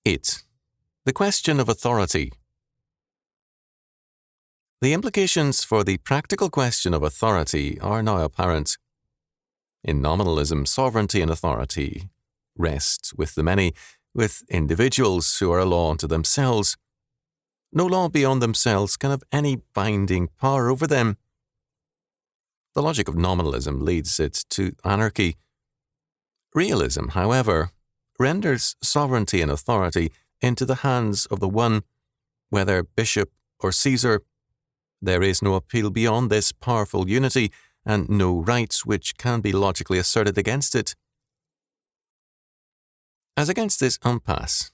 8. The question of authority. The implications for the practical question of authority are now apparent. In nominalism, sovereignty and authority rest with the many, with individuals who are a law unto themselves. No law beyond themselves can have any binding power over them. The logic of nominalism leads it to anarchy. Realism, however, renders sovereignty and authority into the hands of the one, whether bishop or Caesar. There is no appeal beyond this powerful unity, and no rights which can be logically asserted against it. As against this impasse,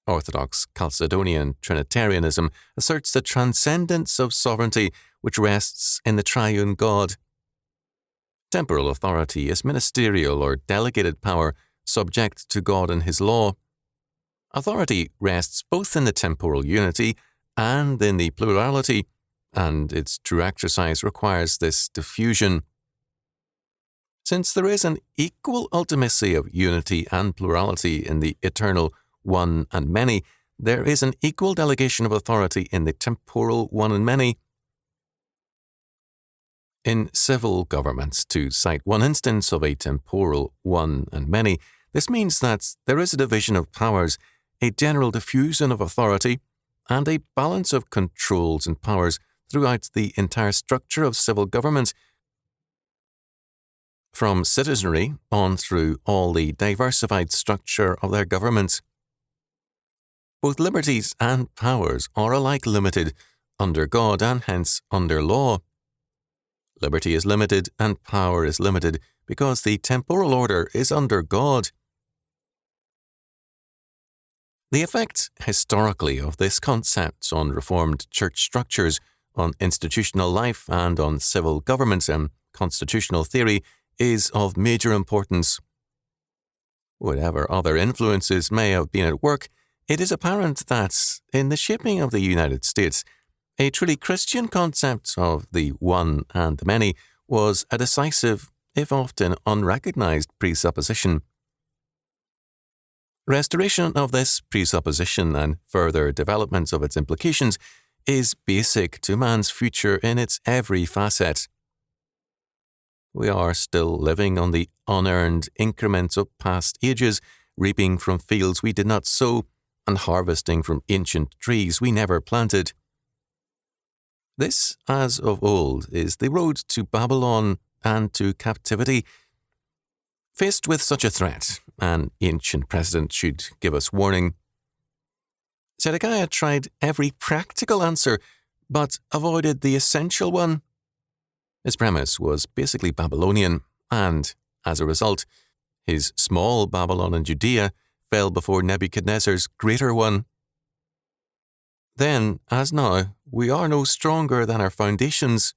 Orthodox Chalcedonian Trinitarianism asserts the transcendence of sovereignty which rests in the triune God. Temporal authority is ministerial or delegated power subject to God and His law. Authority rests both in the temporal unity and in the plurality, and its true exercise requires this diffusion. Since there is an equal ultimacy of unity and plurality in the eternal one and many, there is an equal delegation of authority in the temporal one and many. In civil governments, to cite one instance of a temporal one and many, this means that there is a division of powers, a general diffusion of authority, and a balance of controls and powers throughout the entire structure of civil government, from citizenry on through all the diversified structure of their governments. Both liberties and powers are alike limited under God and hence under law. Liberty is limited and power is limited because the temporal order is under God. The effect historically of this concept on Reformed church structures, on institutional life, and on civil government and constitutional theory is of major importance. Whatever other influences may have been at work, it is apparent that, in the shaping of the United States, a truly Christian concept of the one and the many was a decisive, if often unrecognized, presupposition. Restoration of this presupposition and further development of its implications is basic to man's future in its every facet. We are still living on the unearned increments of past ages, reaping from fields we did not sow, and harvesting from ancient trees we never planted. This, as of old, is the road to Babylon and to captivity. Faced with such a threat, an ancient precedent should give us warning. Zedekiah tried every practical answer, but avoided the essential one. His premise was basically Babylonian, and, as a result, his small Babylon in Judea fell before Nebuchadnezzar's greater one. Then, as now, we are no stronger than our foundations.